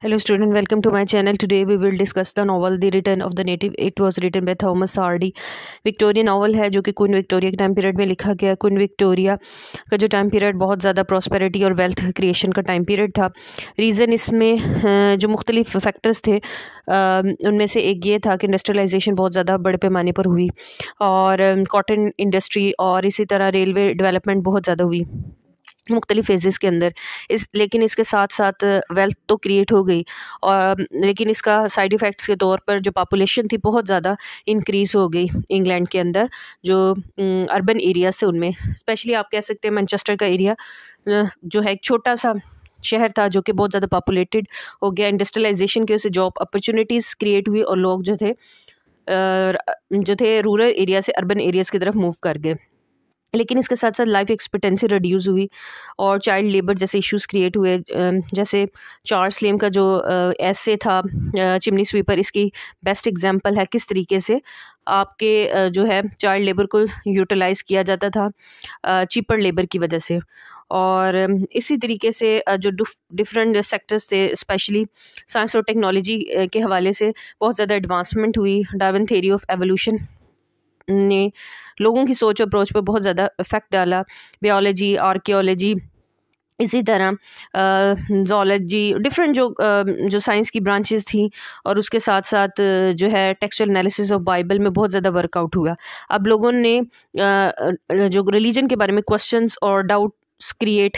Hello student, welcome to my channel. Today we will discuss the novel The Return of the Native. It was written by Thomas Hardy. Victoria novel है जो कि queen Victoria के time period में लिखा गया। Queen Victoria का जो time period बहुत ज़्यादा प्रॉस्पेरिटी और वेल्थ क्रिएशन का टाइम पीरियड था। रीज़न इसमें जो मुख्तलिफ फैक्टर्स थे उनमें से एक ये था कि इंडस्ट्रियलाइजेशन बहुत ज़्यादा बड़े पैमाने पर हुई और कॉटन इंडस्ट्री और इसी तरह रेलवे डेवलपमेंट बहुत ज़्यादा हुई मुख्तलिफ फेजेस के अंदर। लेकिन इसके साथ साथ वेल्थ तो क्रिएट हो गई और लेकिन इसका साइड इफ़ेक्ट्स के तौर पर जो पॉपुलेशन थी बहुत ज़्यादा इंक्रीज़ हो गई इंग्लैंड के अंदर। जो अर्बन एरियाज थे उनमें स्पेशली आप कह सकते हैं मैनचेस्टर का एरिया जो है एक छोटा सा शहर था जो कि बहुत ज़्यादा पॉपुलेटेड हो गया। इंडस्ट्रियलाइजेशन की वजह से जॉब अपॉर्चुनिटीज़ क्रिएट हुई और लोग जो थे रूरल एरिया से अर्बन एरियाज़ की तरफ मूव कर गए। लेकिन इसके साथ साथ लाइफ एक्सपेक्टेंसी रिड्यूस हुई और चाइल्ड लेबर जैसे इश्यूज क्रिएट हुए। जैसे चार्ल्स लेम का जो ऐसे था चिमनी स्वीपर, इसकी बेस्ट एग्जांपल है किस तरीके से आपके जो है चाइल्ड लेबर को यूटिलाइज किया जाता था चीपर लेबर की वजह से। और इसी तरीके से जो डिफरेंट सेक्टर्स थे स्पेशली साइंस और टेक्नोलॉजी के हवाले से बहुत ज़्यादा एडवांसमेंट हुई। डार्विन थ्योरी ऑफ एवोल्यूशन ने लोगों की सोच अप्रोच पर बहुत ज़्यादा इफेक्ट डाला। बायोलॉजी, आर्कियोलॉजी, इसी तरह ज़ूलॉजी, डिफरेंट जो साइंस की ब्रांचेस थी और उसके साथ साथ जो है टेक्सचुअल एनालिसिस ऑफ बाइबल में बहुत ज़्यादा वर्कआउट हुआ। अब लोगों ने जो रिलीजन के बारे में क्वेश्चंस और डाउट्स क्रिएट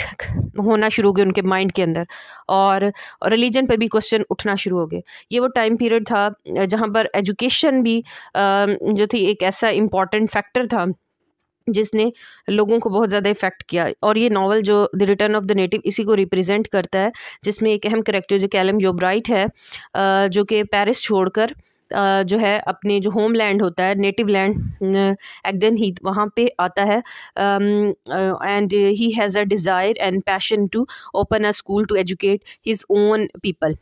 होना शुरू हो गए उनके माइंड के अंदर और रिलीजन पर भी क्वेश्चन उठना शुरू हो गए। ये वो टाइम पीरियड था जहाँ पर एजुकेशन भी जो थी एक ऐसा इम्पॉर्टेंट फैक्टर था जिसने लोगों को बहुत ज़्यादा इफेक्ट किया। और ये नावल जो the return of the native इसी को रिप्रेजेंट करता है, जिसमें एक अहम करैक्टर जो कैलम जोब्राइट है जो कि पेरिस छोड़कर जो है अपने जो होम लैंड होता है नेटिव लैंड एग्डन हीथ वहाँ पे आता है and he has a desire and passion to open a school to educate his own people.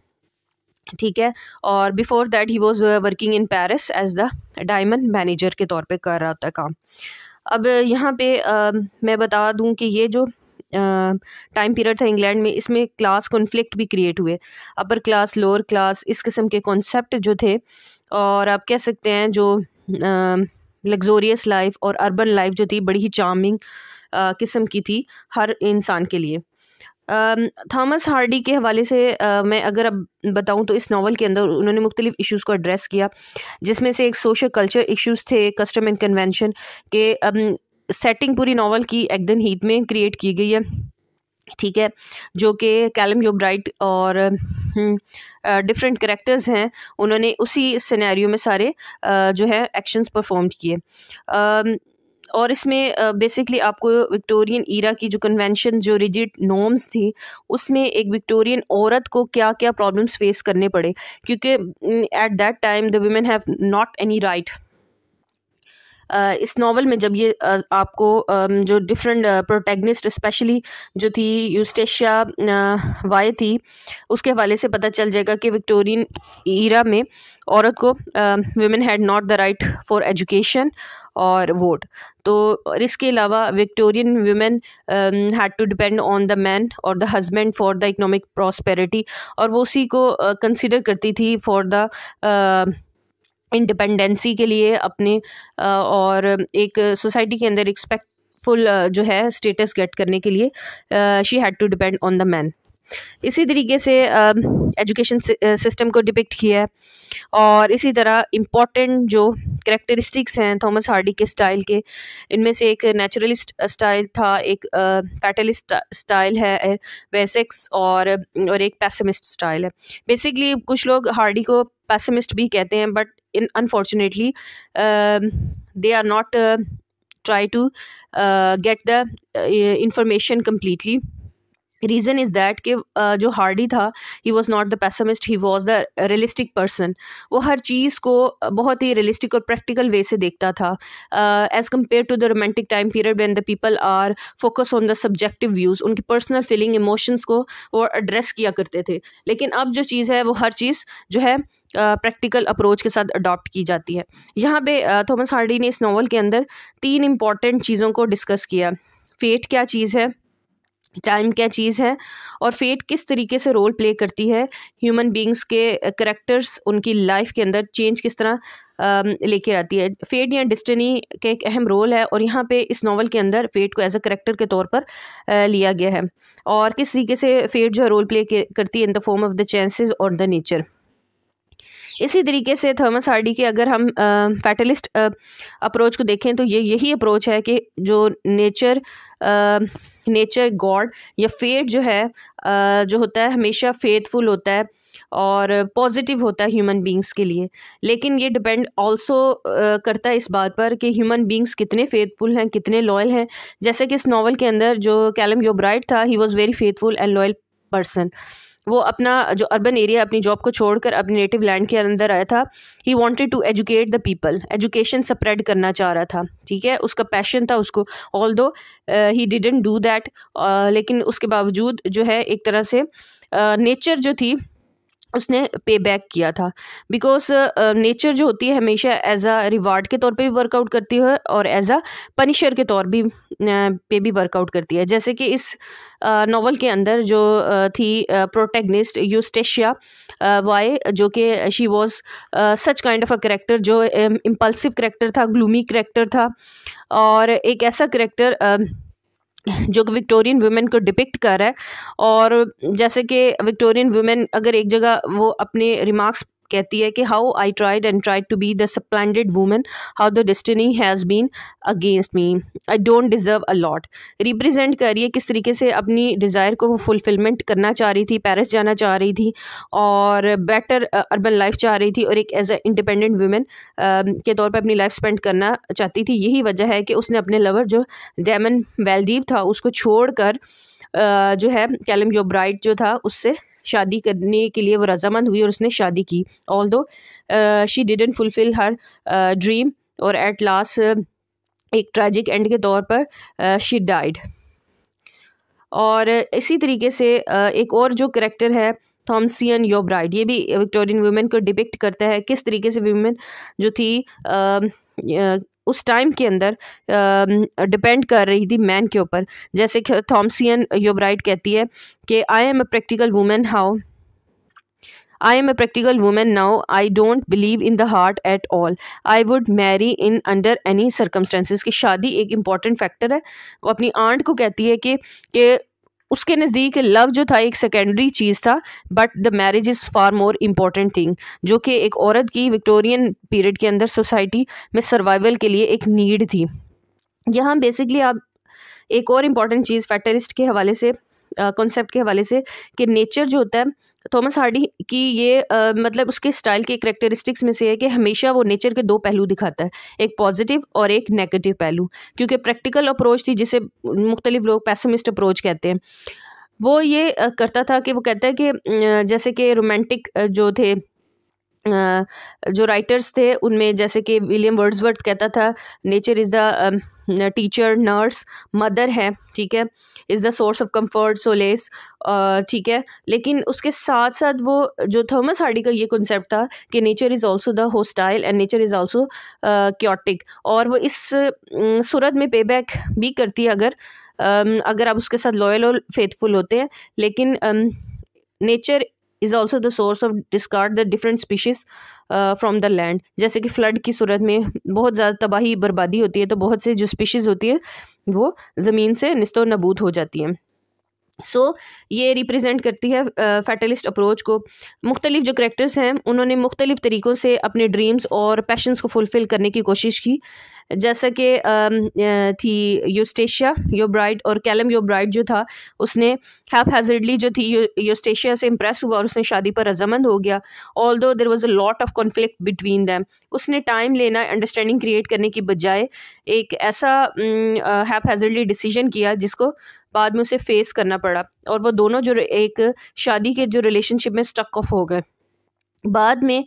ठीक है। और before that he was working in Paris as the diamond manager के तौर पे कर रहा होता है काम। अब यहाँ पे मैं बता दूं कि ये जो टाइम पीरियड था इंग्लैंड में, इसमें क्लास कॉन्फ्लिक्ट भी क्रिएट हुए। अपर क्लास, लोअर क्लास, इस किस्म के कॉन्सेप्ट जो थे और आप कह सकते हैं जो लग्जोरियस लाइफ और अर्बन लाइफ जो थी बड़ी ही चार्मिंग किस्म की थी हर इंसान के लिए। थॉमस हार्डी के हवाले से मैं अगर अब बताऊं तो इस नावल के अंदर उन्होंने मुख्तलिफ इश्यूज़ को एड्रेस किया, जिसमें से एक सोशल कल्चर इश्यूज़ थे, कस्टम एंड कन्वेंशन के सेटिंग पूरी नावल की एग्डन हीथ में क्रिएट की गई है। ठीक है। जो कि कैलम जोब्राइट और डिफरेंट करेक्टर्स हैं उन्होंने उसी सिनेरियो में सारे जो है एक्शंस परफॉर्म किए। और इसमें बेसिकली आपको विक्टोरियन ईरा की जो कन्वेंशन, जो रिजिड नॉर्म्स थी, उसमें एक विक्टोरियन औरत को क्या क्या प्रॉब्लम्स फेस करने पड़े, क्योंकि at that time the women have not any right. इस नावल में जब ये आपको जो डिफरेंट प्रोटैगनिस्ट स्पेशली जो थी यूस्टेशिया वाई थी, उसके हवाले से पता चल जाएगा कि विक्टोरियन ईरा में औरत को women had not the right for education और वोट। तो और इसके अलावा Victorian women had to depend on the man और the husband for the economic prosperity, और वो उसी को कंसिडर करती थी फॉर द इंडिपेंडेंसी के लिए अपने और एक सोसाइटी के अंदर रिस्पेक्टफुल जो है स्टेटस गेट करने के लिए she had to depend on the man. इसी तरीके से एजुकेशन सिस्टम को डिपिक्ट किया है। और इसी तरह इम्पॉर्टेंट जो करेक्टरिस्टिक्स हैं थॉमस हार्डी के स्टाइल के, इनमें से एक नेचुरलिस्ट स्टाइल था, एक फैटलिस्ट स्टाइल है वेसेक्स, और एक पैसिमिस्ट स्टाइल है। बेसिकली कुछ लोग हार्डी को पैसिमिस्ट भी कहते हैं, but unfortunately they are not try to get the information completely. Reason is that कि जो हार्डी था he was not the pessimist, he was the realistic person. वो हर चीज़ को बहुत ही रियलिस्टिक और प्रैक्टिकल वे से देखता था as compare to the romantic time period when the people are focus on the subjective views. उनकी पर्सनल फीलिंग, इमोशंस को वो एड्रेस किया करते थे। लेकिन अब जो चीज़ है वो हर चीज़ जो है प्रैक्टिकल अप्रोच के साथ अडॉप्ट की जाती है। यहाँ पे थॉमस हार्डी ने इस नावल के अंदर 3 इम्पॉर्टेंट चीज़ों को डिस्कस किया। फेट क्या चीज़ है, टाइम क्या चीज़ है और फेट किस तरीके से रोल प्ले करती है ह्यूमन बींग्स के करेक्टर्स उनकी लाइफ के अंदर चेंज किस तरह लेके आती है। फेट या डिस्टिनी का एक अहम रोल है और यहाँ पे इस नावल के अंदर फेट को एज अ करेक्टर के तौर पर लिया गया है और किस तरीके से फेट जो है रोल प्ले करती है in the form of the chances और द नेचर। इसी तरीके से थॉमस हार्डी के अगर हम फैटलिस्ट अप्रोच को देखें तो ये यही अप्रोच है कि जो नेचर गॉड या फेट जो है जो होता है हमेशा फेथफुल होता है और पॉजिटिव होता है ह्यूमन बींग्स के लिए, लेकिन ये डिपेंड ऑल्सो करता है इस बात पर कि ह्यूमन बींग्स कितने फेथफुल हैं, कितने लॉयल हैं। जैसे कि इस नावल के अंदर जो कैलम योब्राइट था, he was very faithful and loyal person. वो अपना जो अर्बन एरिया अपनी जॉब को छोड़कर अपने नेटिव लैंड के अंदर आया था। He wanted to educate the people, education spread करना चाह रहा था, ठीक है, उसका पैशन था उसको। Although he didn't do that, लेकिन उसके बावजूद जो है एक तरह से नेचर जो थी उसने पे बैक किया था। बिकॉज नेचर जो होती है हमेशा एज अ रिवार्ड के तौर पे भी वर्कआउट करती है और एज अ पनिशर के तौर पे भी वर्कआउट करती है। जैसे कि इस नावल के अंदर जो थी प्रोटैगनिस्ट यूस्टेशिया वाई, जो कि she was such kind of a character जो इम्पल्सिव करेक्टर था, ग्लूमी करेक्टर था और एक ऐसा करेक्टर जो कि विक्टोरियन वुमेन को डिपिक्ट कर रहा है। और जैसे कि विक्टोरियन वुमेन अगर एक जगह वो अपने रिमार्क्स कहती है कि how I tried and tried to be the splendid women, how the destiny has been against me, I don't deserve a lot. Represent कर रही है किस तरीके से अपनी डिज़ायर को वो फुलफिलमेंट करना चाह रही थी, पेरिस जाना चाह रही थी और बेटर अर्बन लाइफ चाह रही थी और एक एज अ इंडिपेंडेंट वुमेन के तौर पर अपनी लाइफ स्पेंड करना चाहती थी। यही वजह है कि उसने अपने लवर जो डैमन वेल्डीव था उसको छोड़कर जो है कैलम योब्राइट जो था उससे शादी करने के लिए वो रजामंद हुई और उसने शादी की। Although she didn't fulfil her dream और एट लास्ट एक ट्रैजिक एंड के तौर पर शी डाइड। और इसी तरीके से एक और जो करेक्टर है थॉमसियन योब्राइट, ये भी विक्टोरियन वुमेन को डिपिक्ट करता है किस तरीके से वुमेन जो थी उस टाइम के अंदर डिपेंड कर रही थी मैन के ऊपर। जैसे कि थॉमसियन योब्राइट कहती है कि I am a practical women now, I don't believe in the heart at all, I would marry in under any circumstances. की शादी एक इम्पॉर्टेंट फैक्टर है। वो अपनी आंट को कहती है कि उसके नज़दीक लव जो था एक सेकेंडरी चीज़ था, but the marriage is far more important thing, जो कि एक औरत की विक्टोरियन पीरियड के अंदर सोसाइटी में सर्वाइवल के लिए एक नीड थी। यहाँ बेसिकली आप एक और इम्पॉर्टेंट चीज़ फैटलिस्ट के हवाले से कॉन्सेप्ट के हवाले से कि नेचर जो होता है थॉमस हार्डी की ये मतलब उसके स्टाइल के करेक्टरिस्टिक्स में से है कि हमेशा वो नेचर के दो पहलू दिखाता है, एक पॉजिटिव और एक नेगेटिव पहलू। क्योंकि प्रैक्टिकल अप्रोच थी जिसे मुख्तलिफ लोग पैसिमिस्ट अप्रोच कहते हैं, वो ये करता था कि वो कहता है कि जैसे कि रोमांटिक जो थे जो राइटर्स थे उनमें जैसे कि विलियम वर्ड्सवर्थ कहता था nature is the teacher, nurse, mother है, ठीक है, is the source of comfort, solace, ठीक है। लेकिन उसके साथ साथ वो जो थॉमस हार्डी का ये कॉन्सेप्ट था कि nature is also the hostile and nature is also chaotic, और वो इस सूरत में पे बैक भी करती है अगर आप उसके साथ लॉयल और फेथफुल होते हैं। लेकिन nature is also the source of discard the different species from the land. जैसे कि फ्लड की सूरत में बहुत ज़्यादा तबाही बर्बादी होती है तो बहुत से जो स्पीशीज़ होती है वो ज़मीन से निस्तो नबूद हो जाती हैं। ये रिप्रेजेंट करती है फैटलिस्ट अप्रोच को। मुख्तलिफ जो करेक्टर्स हैं उन्होंने मुख्तलिफ तरीक़ों से अपने ड्रीम्स और पैशंस को फुलफ़िल करने की कोशिश की। जैसा कि थी यूस्टेशिया योब्राइट और कैलम योब्राइट जो था उसने हैपहैज़र्डली जो थी यूस्टेशिया से इम्प्रेस हुआ और उसने शादी पर रजामंद हो गया। Although there was a lot of conflict between them, उसने टाइम लेना, अंडरस्टैंडिंग क्रिएट करने की बजाय एक ऐसा हैपहैज़र्डली डिसीजन किया जिसको बाद में उसे फेस करना पड़ा और वो दोनों जो एक शादी के जो रिलेशनशिप में स्टक ऑफ हो गए। बाद में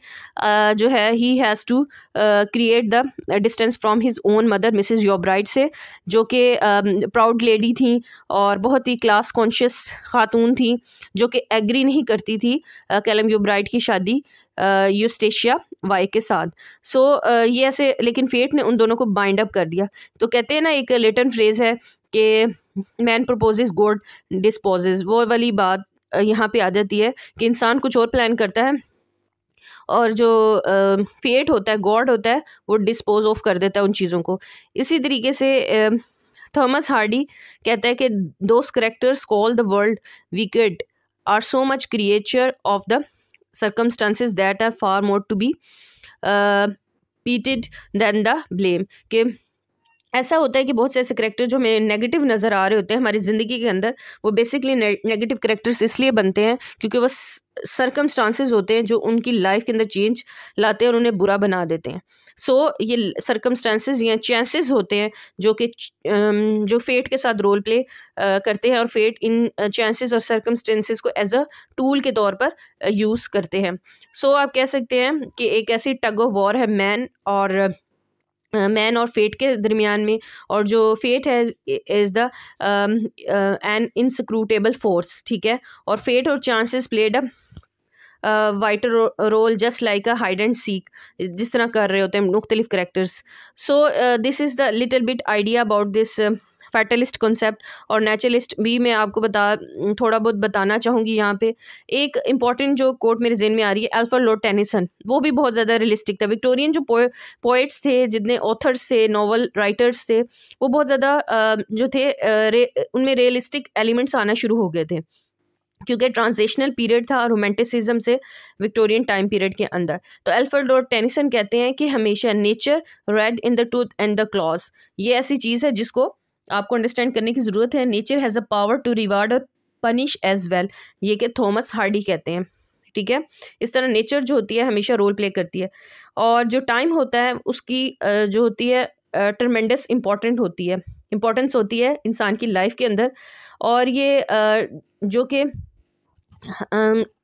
जो है he has to create the distance from his own mother Mrs Yeobright से, जो कि प्राउड लेडी थी और बहुत ही क्लास कॉन्शियस खातून थी जो कि एग्री नहीं करती थी कैलम योब्राइट की शादी यूस्टेशिया वाई के साथ। ये ऐसे, लेकिन फेट ने उन दोनों को बाइंड अप कर दिया। तो कहते हैं ना, एक लेटन फ्रेज है कि मैन प्रपोजेस गॉड डिस्पोजेस, वो वाली बात यहाँ पे आ जाती है कि इंसान कुछ और प्लान करता है और जो फेट होता है, गॉड होता है, वो डिस्पोज ऑफ कर देता है उन चीज़ों को। इसी तरीके से थॉमस हार्डी कहता है कि those characters call the world wicked are so much creature of the circumstances that are far more to be pitied than the blame। कि ऐसा होता है कि बहुत से ऐसे करेक्टर जो हमें नेगेटिव नज़र आ रहे होते हैं हमारी ज़िंदगी के अंदर, वो बेसिकली नेगेटिव करेक्टर्स इसलिए बनते हैं क्योंकि वो सरकमस्टांसेस होते हैं जो उनकी लाइफ के अंदर चेंज लाते हैं और उन्हें बुरा बना देते हैं। सो ये सरकमस्टांसेस या चांसेस होते हैं जो कि जो फेट के साथ रोल प्ले करते हैं और फेट इन चांसेस और सरकमस्टांसेस को एज अ टूल के तौर पर यूज़ करते हैं। सो आप कह सकते हैं कि एक ऐसी टग ऑफ वॉर है मैन और फेट के दरमियान में, और जो फेट है is the an inscrutable force, ठीक है। और फेट और chances played a vital role just like a hide and seek, जिस तरह कर रहे होते हैं मुख्तलिफ characters. So this is the little bit idea about this fatalist concept. और नेचुरलिस्ट भी मैं आपको थोड़ा बहुत बताना चाहूँगी यहाँ पे। एक इम्पॉर्टेंट जो कोट मेरे जहन में आ रही है, अल्फ्रेड लॉर्ड टेनिसन, वो भी बहुत ज़्यादा रियलिस्टिक था। विक्टोरियन जो पोइट्स थे, जितने ऑथर्स थे, नॉवल राइटर्स थे, वो बहुत ज़्यादा जो थे उनमें रियलिस्टिक एलिमेंट्स आना शुरू हो गए थे क्योंकि ट्रांजिशनल पीरियड था रोमांटिसिज्म से विक्टोरियन टाइम पीरियड के अंदर। तो अल्फ्रेड लॉर्ड टेनिसन कहते हैं कि हमेशा nature red in the tooth and the clause, ये ऐसी चीज़ है जिसको आपको अंडरस्टैंड करने की ज़रूरत है। Nature has a power to reward और पनिश एज वेल, ये कि थॉमस हार्डी कहते हैं, ठीक है। इस तरह नेचर जो होती है हमेशा रोल प्ले करती है, और जो टाइम होता है उसकी जो होती है ट्रमेंडस इम्पोर्टेंस होती है इंसान की लाइफ के अंदर। और ये जो कि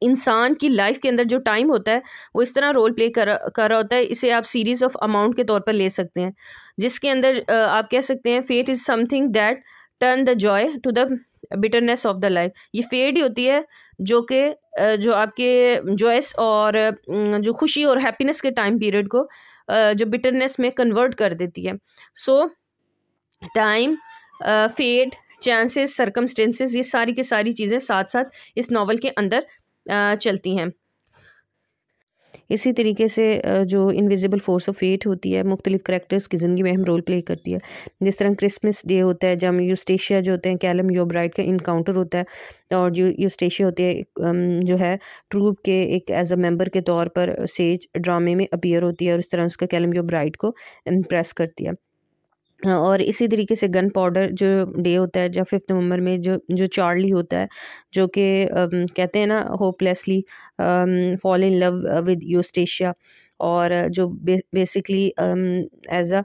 इंसान की लाइफ के अंदर जो टाइम होता है वो इस तरह रोल प्ले कर रहा होता है। इसे आप सीरीज ऑफ अमाउंट के तौर पर ले सकते हैं, जिसके अंदर आप कह सकते हैं fate is something that turn the joy to the bitterness of the life. ये फेट ही होती है जो कि जो आपके जॉयस और जो खुशी और हैप्पीनेस के टाइम पीरियड को जो बिटरनेस में कन्वर्ट कर देती है। So time, fate, chances, circumstances, ये सारी की सारी चीज़ें साथ साथ इस नावल के अंदर चलती हैं। इसी तरीके से जो इनविजिबल फोर्स ऑफ फेट होती है मुख्तलिफ करेक्टर्स की ज़िंदगी में अहम रोल प्ले करती है। जिस तरह क्रिसमस डे होता है जब यूस्टेशिया जो होते हैं कैलम योब्राइट का इनकाउंटर होता है, और जो यूस्टेशिया होती है जो है ट्रूप के एक एज अ मेंबर के तौर पर स्टेज ड्रामे में अपीयर होती है और इस तरह उसका कैलम योब्राइट को इम्प्रेस करती है। और इसी तरीके से गन पाउडर जो डे होता है जब 5 नवंबर में जो जो चार्ली होता है जो कि कहते हैं ना hopelessly fall in love with Eustacia, और जो basically as a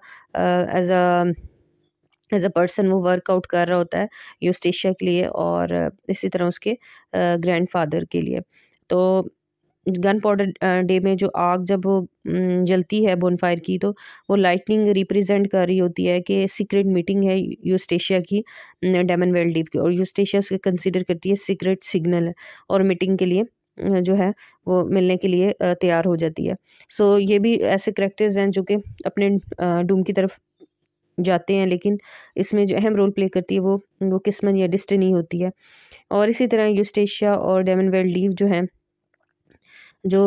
as a as a person वो वर्कआउट कर रहा होता है यूस्टेशिया के लिए और इसी तरह उसके ग्रैंडफादर के लिए। तो गन पाउडर डे में जो आग जब वो जलती है बोनफायर की, तो वो लाइटनिंग रिप्रेजेंट कर रही होती है कि सीक्रेट मीटिंग है यूस्टेशिया की डेमन वेल्डीव की, और यूस्टेशिया उसके कंसिडर करती है सीक्रेट सिग्नल है और मीटिंग के लिए जो है वो मिलने के लिए तैयार हो जाती है। सो ये भी ऐसे करेक्टर्स हैं जो कि अपने डूम की तरफ जाते हैं, लेकिन इसमें जो अहम रोल प्ले करती है वो किस्मत या डिस्टिनी होती है। और इसी तरह यूस्टेशिया और डेमन वेल्डीव जो हैं जो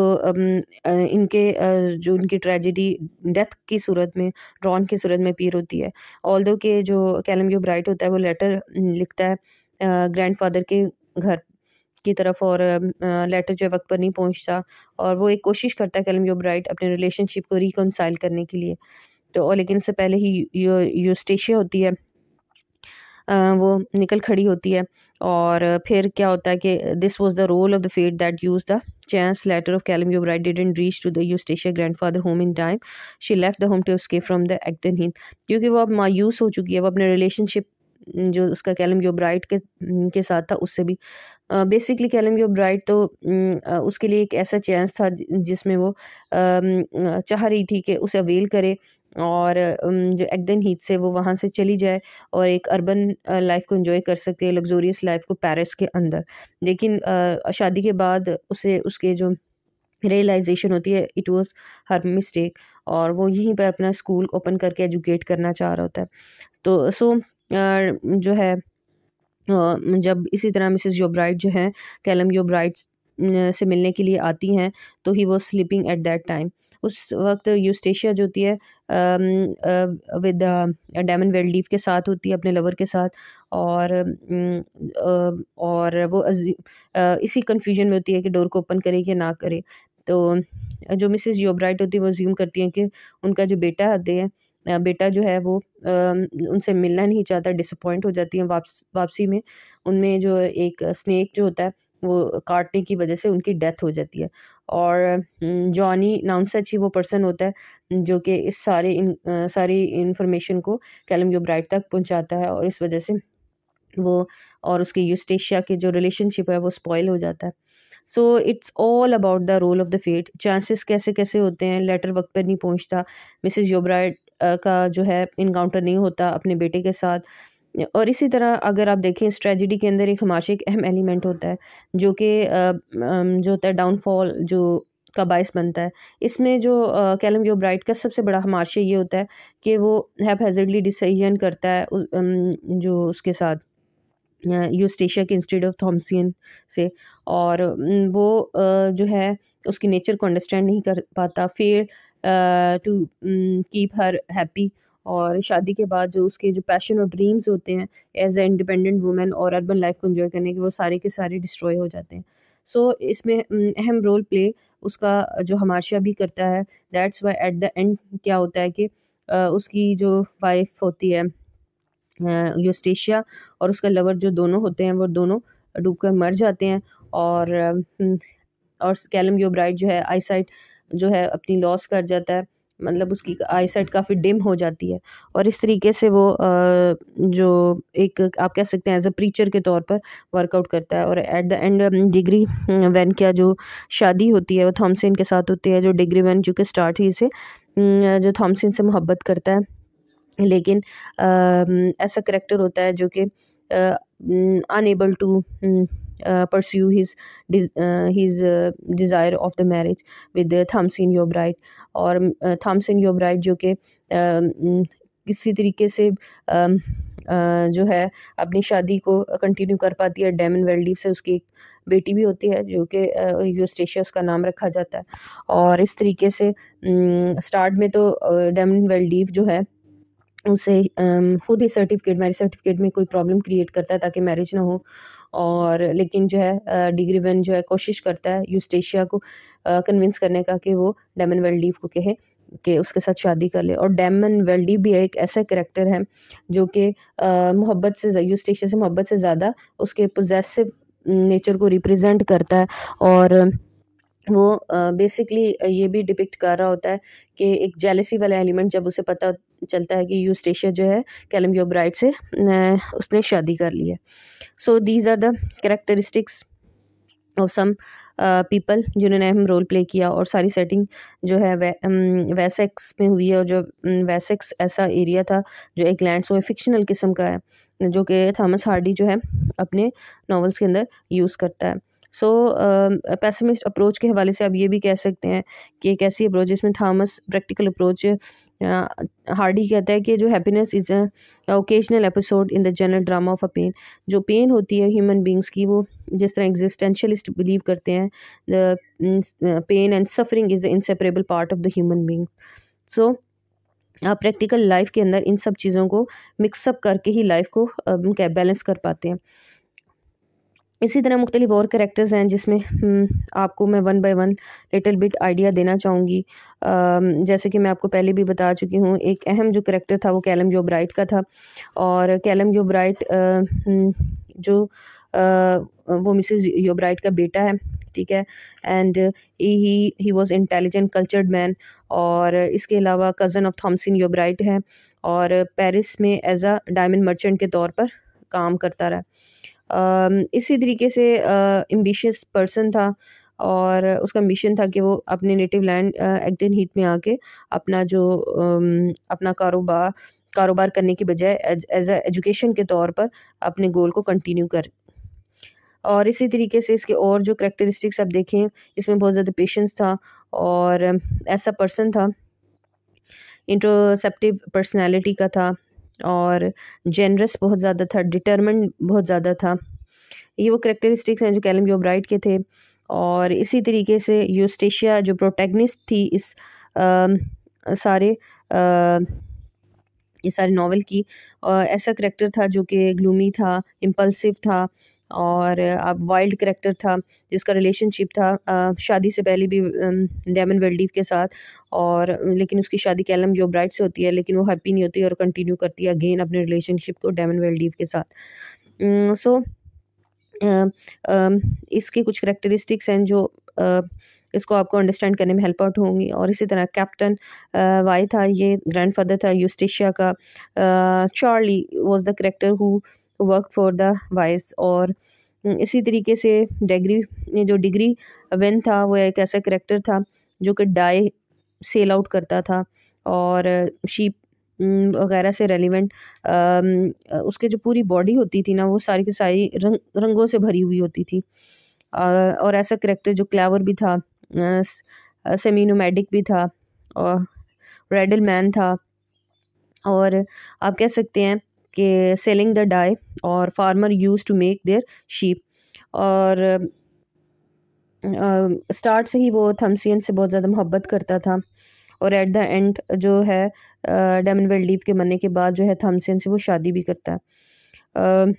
जो उनकी ट्रेजेडी डेथ की सूरत में, ड्रॉन की सूरत में अपीयर होती है। ऑल्दो के जो कैलम जो ब्राइट होता है वो लेटर लिखता है ग्रैंडफादर के घर की तरफ, और लेटर जो है वक्त पर नहीं पहुंचता, और वो एक कोशिश करता है कैलम जो ब्राइट अपने रिलेशनशिप को रिकनसाइल करने के लिए। तो और लेकिन उससे पहले ही यूस्टेशिया होती है वो निकल खड़ी होती है। और फिर क्या होता है कि this was the role of the fate that use the chance letter of Clym Yeobright didn't reach to the Eustacia grandfather home in time, she left the home to escape from the Egdon Heath. क्योंकि वो अब मायूस हो चुकी है, वो अपने relationship जो उसका कैलम योब्राइट के साथ था उससे भी बेसिकली कैलम योब्राइट तो उसके लिए एक ऐसा चांस था जिसमें वो चाह रही थी कि उसे अवेल करे और जो एक्दन हीथ से वो वहाँ से चली जाए और एक अर्बन लाइफ को एंजॉय कर सके, लग्जोरियस लाइफ को पेरिस के अंदर। लेकिन शादी के बाद उसे उसके जो रियलाइजेशन होती है इट वाज हर मिस्टेक, और वो यहीं पर अपना स्कूल ओपन करके एजुकेट करना चाह रहा होता है। तो सो जो है जब इसी तरह मिसेस योब्राइट जो है कैलम योब्राइट से मिलने के लिए आती हैं, तो he was sleeping at that time. उस वक्त यूस्टेशिया जो होती है विद डैमन वेल्डीव के साथ होती है, अपने लवर के साथ, और और वो इसी कंफ्यूजन में होती है कि डोर को ओपन करे कि ना करे। तो जो मिसेस योब्राइट होती है वो ज्यूम करती हैं कि उनका जो बेटा आते हैं, बेटा जो है वो उनसे मिलना नहीं चाहता, डिसअपॉइंट हो जाती हैं वापसी में। उनमें जो एक स्नेक जो होता है वो काटने की वजह से उनकी डेथ हो जाती है। और जॉनी नाउनसच ही वो पर्सन होता है जो कि इस सारी इंफॉर्मेशन को कैलम योब्राइट तक पहुंचाता है, और इस वजह से वो और उसके यूस्टेशिया के जो रिलेशनशिप है वो स्पॉइल हो जाता है। So it's all about the role of the fate. Chances कैसे कैसे होते हैं, लेटर वक्त पर नहीं पहुंचता, मिसेस योब्राइट का जो है इनकाउंटर नहीं होता अपने बेटे के साथ। और इसी तरह अगर आप देखें इस ट्रेजिडी के अंदर एक हमाशा एक अहम एलिमेंट होता है जो कि जो होता है डाउनफॉल जो का बायस बनता है। इसमें जो कैलम योब्राइट का सबसे बड़ा हमाशा ये होता है कि वो हैपहैज़र्डली डिसीजन करता है जो उसके साथ यूस्टेशिया के इंस्टीड ऑफ थॉमसियन से, और वो जो है उसकी नेचर को अंडरस्टैंड नहीं कर पाता, फिर टू कीप हर हैप्पी। और शादी के बाद जो उसके जो पैशन और ड्रीम्स होते हैं एज ए इंडिपेंडेंट वुमेन और अर्बन लाइफ को एंजॉय करने के, वो सारे के सारे डिस्ट्रॉय हो जाते हैं। सो इसमें अहम रोल प्ले उसका जो हमाशा भी करता है। That's why eight the and क्या होता है कि उसकी जो वाइफ होती है यूस्टेशिया और उसका लवर जो दोनों होते हैं वो दोनों डूबकर मर जाते हैं। और कैलम योब्राइट जो है आईसाइट जो है अपनी लॉस कर जाता है, मतलब उसकी आईसाइट काफ़ी डिम हो जाती है। और इस तरीके से वो जो एक आप कह सकते हैं एज अ प्रीचर के तौर पर वर्कआउट करता है। और at the end Diggory Venn क्या जो शादी होती है वो थॉमसन के साथ होती है। जो डिग्री वैन जो कि स्टार्ट ही से जो थॉमसन से मोहब्बत करता है, लेकिन ऐसा करेक्टर होता है जो कि unable to pursue his desire of the marriage with Thomasin Yeobright. और थॉमसन योब्राइट जो कि किसी तरीके से जो है अपनी शादी को कंटिन्यू कर पाती है डैमन वेल्डीव से। उसकी एक बेटी भी होती है जो कि यूस्टेशिया उसका नाम रखा जाता है। और इस तरीके से स्टार्ट में तो डैमन वेल्डीव जो है उसे खुद ही सर्टिफिकेट मैरिज सर्टिफिकेट में कोई प्रॉब्लम क्रिएट करता है ताकि मैरिज ना हो। और लेकिन जो है डिग्रीवन जो है कोशिश करता है यूस्टेशिया को कन्विंस करने का कि वो डैमन वेल्डीव को कहे कि उसके साथ शादी कर ले। और डैमन वेल्डीव भी एक ऐसा करेक्टर है जो कि मोहब्बत से यूस्टेशिया से मोहब्बत से ज़्यादा उसके पोजेसिव नेचर को रिप्रेजेंट करता है। और वो बेसिकली ये भी डिपिक्ट कर रहा होता है कि एक जेलसी वाला एलिमेंट जब उसे पता चलता है कि यूस्टेशिया जो है कैलम योब्राइट से उसने शादी कर ली है। So these are the characteristics of some people जिन्होंने अहम रोल प्ले किया। और सारी सेटिंग जो है वेसेक्स में हुई है, और जो वेसेक्स ऐसा एरिया था जो एक लैंड सो फिक्शनल किस्म का है जो कि थॉमस हार्डी जो है अपने नॉवेल्स के अंदर यूज़ करता है। सो पेसिमिस्ट अप्रोच के हवाले से आप ये भी कह सकते हैं कि एक ऐसी अप्रोच जिसमें थॉमस प्रैक्टिकल अप्रोच हार्डी कहता है कि जो happiness is occasional episode in the general drama of a pain. जो पेन होती है ह्यूमन बींग्स की, वो जिस तरह एग्जिस्टेंशियलिस्ट बिलीव करते हैं the pain and suffering is the inseparable part of the human being. So आप प्रैक्टिकल लाइफ के अंदर इन सब चीज़ों को मिक्सअप करके ही लाइफ को बैलेंस कर पाते हैं। इसी तरह मुख्तलिफ और कैरेक्टर्स हैं जिसमें आपको मैं one by one little bit idea देना चाहूँगी। जैसे कि मैं आपको पहले भी बता चुकी हूँ, एक अहम जो कैरेक्टर था वो कैलम योब्राइट का था। और कैलम योब्राइट जो वो मिसेस योब्राइट का बेटा है, ठीक है। And he was intelligent cultured man. और इसके अलावा कज़न ऑफ थॉमसन योब्राइट है, और पेरिस में एज अ डायमंड मर्चेंट के तौर पर काम करता रहा। इसी तरीके से एम्बिशियस पर्सन था, और उसका मिशन था कि वो अपने नेटिव लैंड एग्डेन हीथ में आके अपना जो अपना कारोबार करने की बजाय एज अ एजुकेशन के तौर पर अपने गोल को कंटिन्यू कर। और इसी तरीके से इसके और जो करेक्टरिस्टिक्स आप देखें, इसमें बहुत ज़्यादा पेशेंस था, और ऐसा पर्सन था इंट्रोसेप्टिव पर्सनैलिटी का था, और जेनरस बहुत ज़्यादा था, डिटर्मिन्ड बहुत ज़्यादा था। ये वो करेक्टरिस्टिक्स हैं जो कैलम जो ब्राइट के थे। और इसी तरीके से यूस्टेशिया जो प्रोटैगनिस्ट थी इस अम, सारे अ, ये सारे नावल की, ऐसा करेक्टर था जो कि ग्लूमी था, इम्पल्सिव था, और अब वाइल्ड करेक्टर था जिसका रिलेशनशिप था शादी से पहले भी डेमन वेल्डीव के साथ। और लेकिन उसकी शादी कैलम जो ब्राइट से होती है, लेकिन वो हैप्पी नहीं होती और कंटिन्यू करती है अगेन अपने रिलेशनशिप को डेमन वेल्डीव के साथ। सो इसके कुछ करेक्टरिस्टिक्स हैं जो इसको आपको अंडरस्टैंड करने में हेल्प आउट होंगी। और इसी तरह कैप्टन वाई था, ये ग्रैंडफादर था यूस्टेशिया का। Charlie was the character who work for the vice. और इसी तरीके से डिग्री वेन था, वो एक ऐसा करेक्टर था जो कि डाई सेल आउट करता था और शीप वगैरह से रेलिवेंट उसके जो पूरी बॉडी होती थी ना, वो सारी की सारी रंगों से भरी हुई होती थी। और ऐसा करेक्टर जो क्लेवर भी था, सेमी नोमैडिक भी था, और रेडल मैन था। और आप कह सकते हैं कि सेलिंग द डाई, और farmer use to make their sheep. और स्टार्ट से ही वो थम्सियन से बहुत ज़्यादा मोहब्बत करता था। और एट द एंड जो है डेमन वेल्डीव के मरने के बाद जो है थम्सियन से वो शादी भी करता है।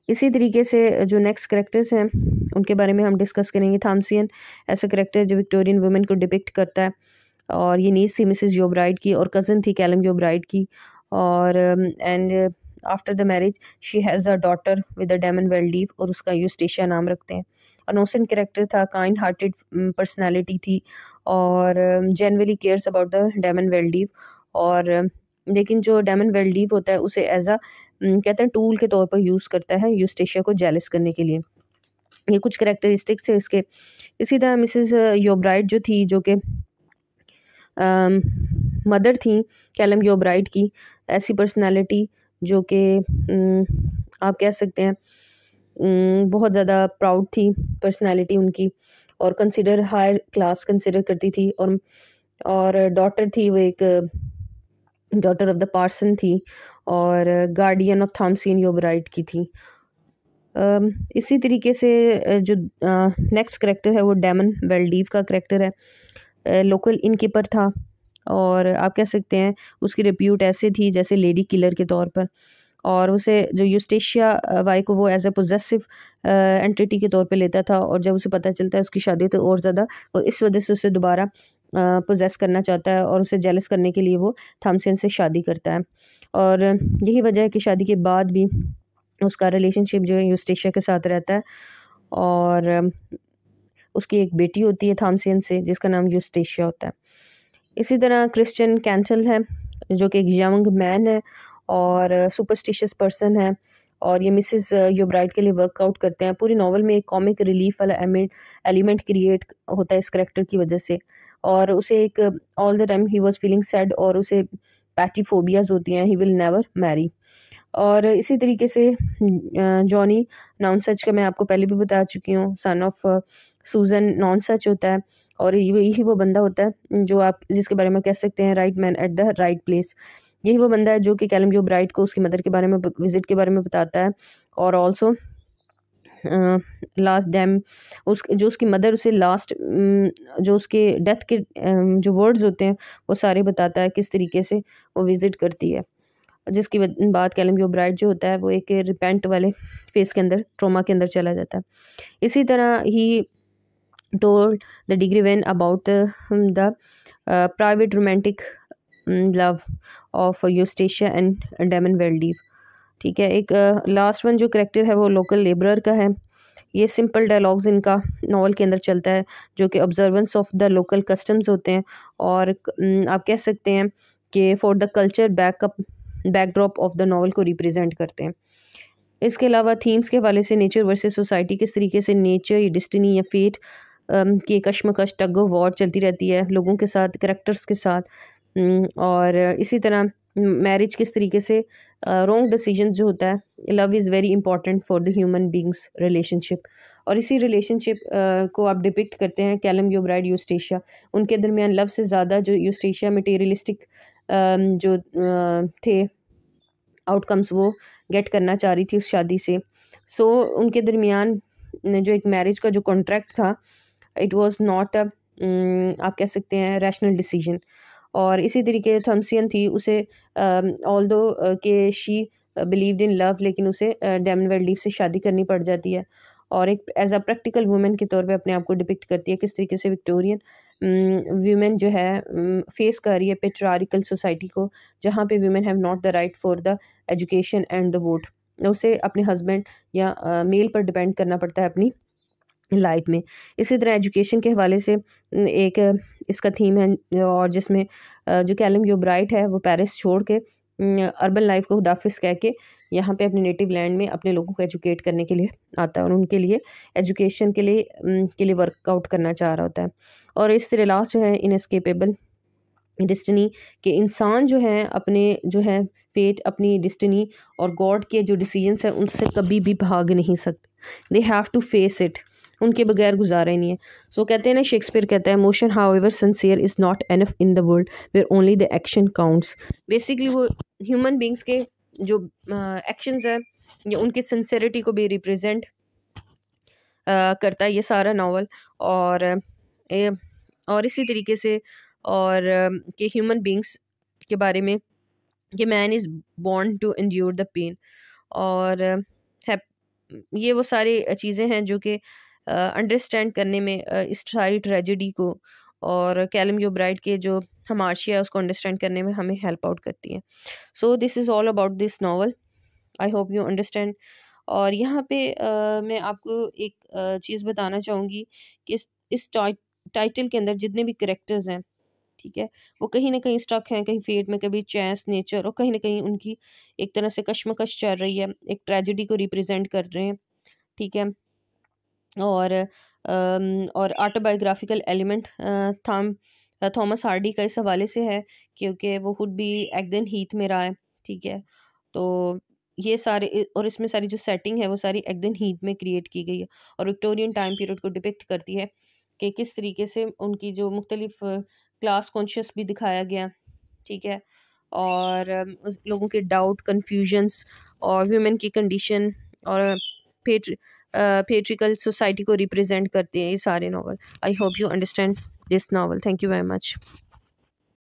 इसी तरीके से जो नेक्स्ट करेक्टर्स हैं उनके बारे में हम डिस्कस करेंगे। थॉमसियन ऐसा करेक्टर जो विक्टोरियन वुमेन को डिपिक्ट करता है, और ये नीस थी मिसेस जोब्राइड की और कज़न थी कैलम जोब्राइड की। और and after the marriage she has a daughter with a Damon Wildeve, और उसका यूस्टेशिया नाम रखते हैं। अनोसेंट करेक्टर था, काइंड हार्टेड पर्सनैलिटी थी, और generally cares about the Damon Wildeve. और लेकिन जो डेमन वेल्डीव होता है उसे एज अ कहते हैं टूल के तौर पर यूज़ करता है यूस्टेशिया को जेलस करने के लिए। ये कुछ करेक्टरिस्टिक्स है इसके। इसी तरह मिसेस योब्राइड जो थी, जो कि मदर थी कैलम योब्राइड की, ऐसी पर्सनालिटी जो कि आप कह सकते हैं बहुत ज़्यादा प्राउड थी पर्सनालिटी उनकी, और कंसिडर हायर क्लास कंसिडर करती थी। और डॉटर थी वो एक डॉटर ऑफ द पार्सन थी, और गार्डियन ऑफ थॉमसियन योब्राइड की थी। इसी तरीके से जो नेक्स्ट करेक्टर है वो डेमन वेल्डीव का करेक्टर है। लोकल इनकीपर था, और आप कह सकते हैं उसकी रिप्यूट ऐसे थी जैसे लेडी किलर के तौर पर। और उसे जो यूस्टेशिया वाई को वो एज ए पोजेसिव एंटिटी के तौर पे लेता था, और जब उसे पता चलता है उसकी शादी तो और ज़्यादा, और इस वजह से उसे दोबारा पोजेस करना चाहता है, और उसे जेलस करने के लिए वो थॉमसन से शादी करता है। और यही वजह है कि शादी के बाद भी उसका रिलेशनशिप जो है यूस्टेशिया के साथ रहता है। और उसकी एक बेटी होती है थॉमसन से जिसका नाम यूस्टेशिया होता है। इसी तरह क्रिश्चियन कैंटल है जो कि एक यंग मैन है और सुपरस्टिशियस पर्सन है, और ये मिसेस योब्राइड के लिए वर्कआउट करते हैं। पूरी नावल में एक कॉमिक रिलीफ वाला एलिमेंट क्रिएट होता है इस करेक्टर की वजह से। और उसे एक all the time he was feeling sad, और उसे पैटी फोबियाज होती हैं, ही विल नेवर मैरी। और इसी तरीके से जॉनी नॉनसच का मैं आपको पहले भी बता चुकी हूँ, सन ऑफ सूजन नॉनसच होता है। और यही वो बंदा होता है जो आप जिसके बारे में कह सकते हैं right man at the right place. यही वो बंदा है जो कि कैलम जो ब्राइट को उसकी मदर के बारे में विजिट के बारे में बताता है, और ऑल्सो लास्ट डैम जो उसकी मदर उसे लास्ट जो उसके डेथ के जो वर्ड्स होते हैं वो सारे बताता है किस तरीके से वो विजिट करती है। जिसकी बात कैलम जो ब्राइट जो होता है वो एक रिपेंट वाले फेस के अंदर, ट्रोमा के अंदर चला जाता है। इसी तरह ही told the degree when about the private romantic love of Eustacia and Damon Valdiv। ठीक है, एक लास्ट वन जो करेक्टर है वो लोकल लेबरर का है। ये सिंपल डायलॉग्स इनका नॉवल के अंदर चलता है जो कि observance of the local customs होते हैं, और आप कह सकते हैं कि for the culture backdrop of the novel को रिप्रेजेंट करते हैं। इसके अलावा थीम्स के हवाले से नेचर वर्सेस सोसाइटी, किस तरीके से नेचर या डिस्टिनी या फेट की कश्मकश टग ऑफ वॉर चलती रहती है लोगों के साथ, करेक्टर्स के साथ। और इसी तरह मैरिज किस तरीके से रॉन्ग डिसीजन जो होता है, love is very important for the human beings relationship. और इसी रिलेशनशिप को आप डिपिक्ट करते हैं कैलम योब्राइड यूस्टेशिया। उनके दरमियान लव से ज़्यादा जो यूस्टेशिया मटेरियलिस्टिक जो थे आउटकम्स वो गेट करना चाह रही थी उस शादी से। सो उनके दरमियान जो एक मैरिज का जो कॉन्ट्रैक्ट था, इट वाज नॉट अ आप कह सकते हैं रैशनल डिसीजन। और इसी तरीके थॉमसियन थी, उसे ऑल दो के शी बिलीव्ड इन लव, लेकिन उसे डेमन वेल्डीव से शादी करनी पड़ जाती है। और एक एज अ प्रैक्टिकल वुमेन के तौर पे अपने आप को डिपिक्ट करती है किस तरीके से विक्टोरियन वीमेन जो है फेस कर रही है पेट्रियार्कल सोसाइटी को, जहाँ पे women have not the right for the education and the vote. उसे अपने हस्बैंड या मेल पर डिपेंड करना पड़ता है अपनी लाइफ में। इसी तरह एजुकेशन के हवाले से एक इसका थीम है, और जिसमें जो कैलम जो ब्राइट है वो पेरिस छोड़ के अर्बन लाइफ को खुदाफिज कह के यहाँ पे अपने नेटिव लैंड में अपने लोगों को एजुकेट करने के लिए आता है, और उनके लिए एजुकेशन के लिए वर्कआउट करना चाह रहा होता है। और इस तरह लास्ट जो है इनएस्केपेबल डिस्टिनी के इंसान जो है अपने जो है फेट, अपनी डिस्टिनी और गॉड के जो डिसीजंस हैं उनसे कभी भी भाग नहीं सकते। They have to face it, उनके बगैर गुजारा ही नहीं है। सो कहते हैं ना, शेक्सपियर कहता है motion however sincere is not enough in the world where only the action counts. Basically वो ह्यूमन बींग्स के जो एक्शंस है या उनकी सिंसियरिटी को भी रिप्रेजेंट करता है ये सारा नावल। और और इसी तरीके से और कि ह्यूमन बींग्स के बारे में कि man is born to endure the pain. और ये वो सारी चीज़ें हैं जो कि अंडरस्टैंड करने में इस सारी ट्रेजेडी को और कैलम जो ब्राइट के जो हमाशिया है उसको अंडरस्टैंड करने में हमें हेल्प आउट करती है। सो this is all about this novel, I hope you understand. और यहाँ पे मैं आपको एक चीज़ बताना चाहूँगी कि इस टाइटल के अंदर जितने भी करेक्टर्स हैं, ठीक है, वो कहीं ना कहीं स्टक हैं, कहीं फेट में, कभी चैंस नेचर, और कहीं ना कहीं उनकी एक तरह से कश्मकश चल रही है, एक ट्रेजेडी को रिप्रेजेंट कर रहे हैं, ठीक है। और और ऑटोबायोग्राफिकल एलिमेंट थॉमस हार्डी का इस हवाले से है क्योंकि वो खुद भी एग्देन हीथ में रहा है, ठीक है। तो ये सारे और इसमें सारी जो सेटिंग है वो सारी एग्देन हीथ में क्रिएट की गई है और विक्टोरियन टाइम पीरियड को डिपिक्ट करती है कि किस तरीके से उनकी जो मुख्तलिफ क्लास कॉन्शियस भी दिखाया गया, ठीक है। और लोगों के डाउट, कन्फ्यूजन्स और वुमेन की कंडीशन और पेट्रिकल सोसाइटी को रिप्रेजेंट करते हैं ये सारे novel. I hope you understand this novel. Thank you very much.